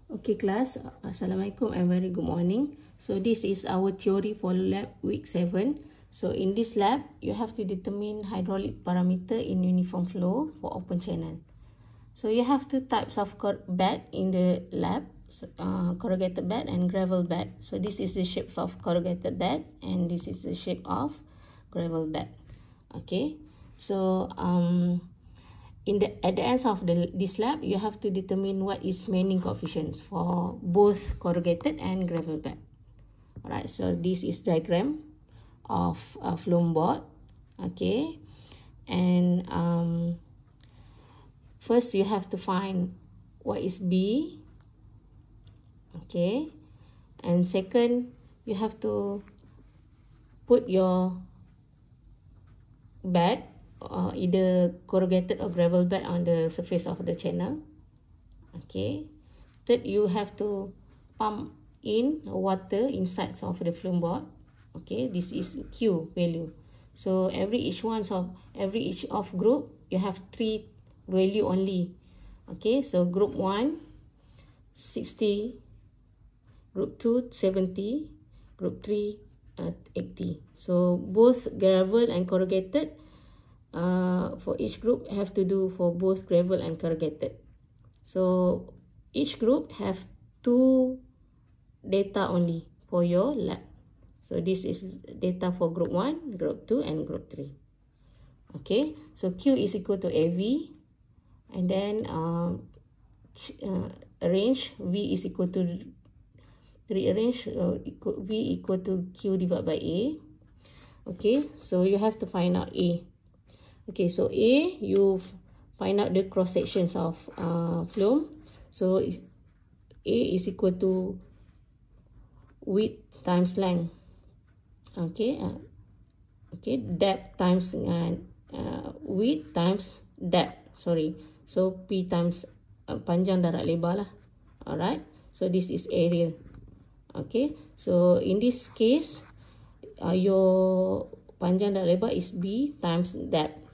Okay class, Assalamualaikum and very good morning. So this is our theory for lab week 7. So in this lab, you have to determine hydraulic parameter in uniform flow for open channel. So you have two types of bed in the lab, corrugated bed and gravel bed. So this is the shapes of corrugated bed and this is the shape of gravel bed. Okay, so at the end of this lab, you have to determine what is manning coefficients for both corrugated and gravel bed. Alright, so this is diagram of a flume board. Okay, and first you have to find what is B. Okay, and second you have to put your bed, either corrugated or gravel bed, on the surface of the channel. Okay, third you have to pump in water inside of the flume board. Okay, this is Q value. So each of group you have 3 value only. Okay, so group 1 60, group 2 70, group 3 80. So both gravel and corrugated, for each group have to do for both gravel and corrugated. So each group have 2 data only for your lab. So this is data for group 1, group 2 and group 3. Okay, so Q is equal to AV, and then arrange V is equal to rearrange V equal to Q divided by A. Okay, so you have to find out A. Okay, so A, you find out the cross sections of flume. So A is equal to width times length. Okay, okay, depth times width times depth. Sorry, so P times panjang darat lebar lah. Alright, so this is area. Okay, so in this case, your panjang darat lebar is B times depth.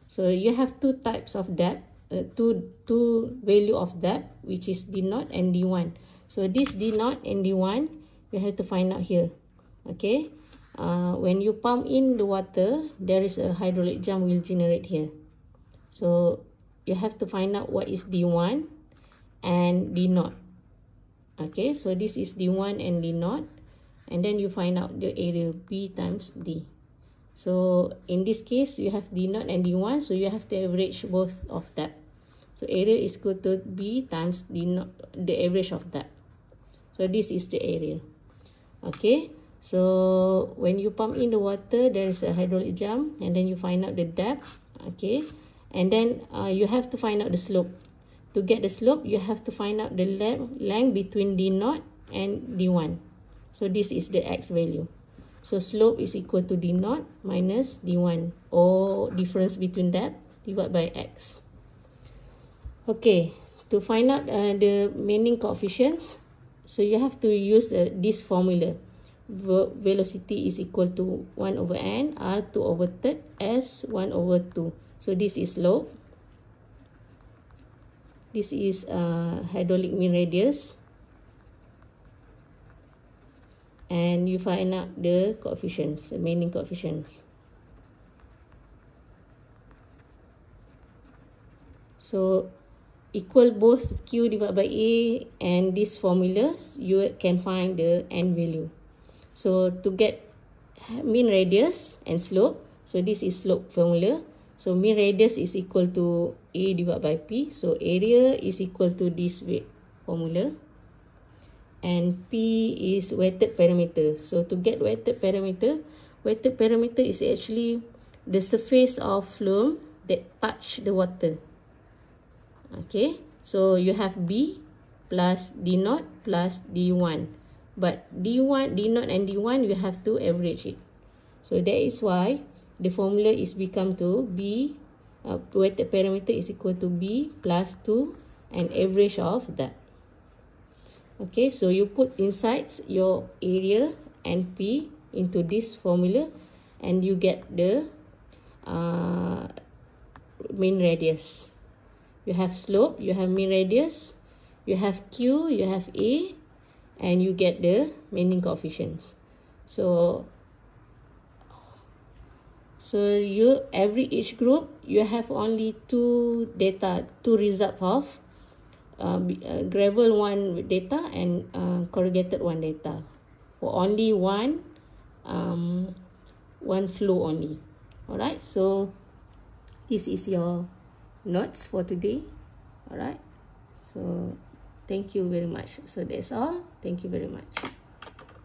So you have 2 types of depth, two value of depth, which is D0 and D1. So this D0 and D1, you have to find out here. Okay, when you pump in the water, there is a hydraulic jump will generate here. So you have to find out what is D1 and D0. Okay, so this is D1 and D0, and then you find out the area B times D. So in this case, you have D0 and D1, so you have to average both of that. So area is equal to B times D0, the average of that. So this is the area. Okay, so when you pump in the water, there is a hydraulic jump, and then you find out the depth. Okay, and then you have to find out the slope. To get the slope, you have to find out the length between D0 and D1. So this is the X value. So slope is equal to D0 minus D1, or difference between depth divided by X. Okay, to find out the manning coefficients, so you have to use this formula. Velocity is equal to 1 over N, R 2 over third, S 1 over 2. So this is slope. This is hydraulic mean radius. And you find out the coefficients, the manning coefficients. So equal both Q divided by A and these formulas, you can find the N value. So to get mean radius and slope, so this is slope formula. So mean radius is equal to A divided by P. So area is equal to this formula. And P is weighted parameter. So to get weighted parameter is actually the surface of flume that touch the water. Okay, so you have B plus D0 plus D1. But D0 and D1, you have to average it. So that is why the formula is become to B, weighted parameter is equal to B plus 2 and average of that. Okay, so you put inside your area and P into this formula, and you get the mean radius. You have slope, you have mean radius, you have Q, you have A, and you get the meaning coefficients. So you each group you have only two results of gravel one data and corrugated one data, for only one flow only. Alright, so this is your notes for today. Alright, so thank you very much. So that's all. Thank you very much.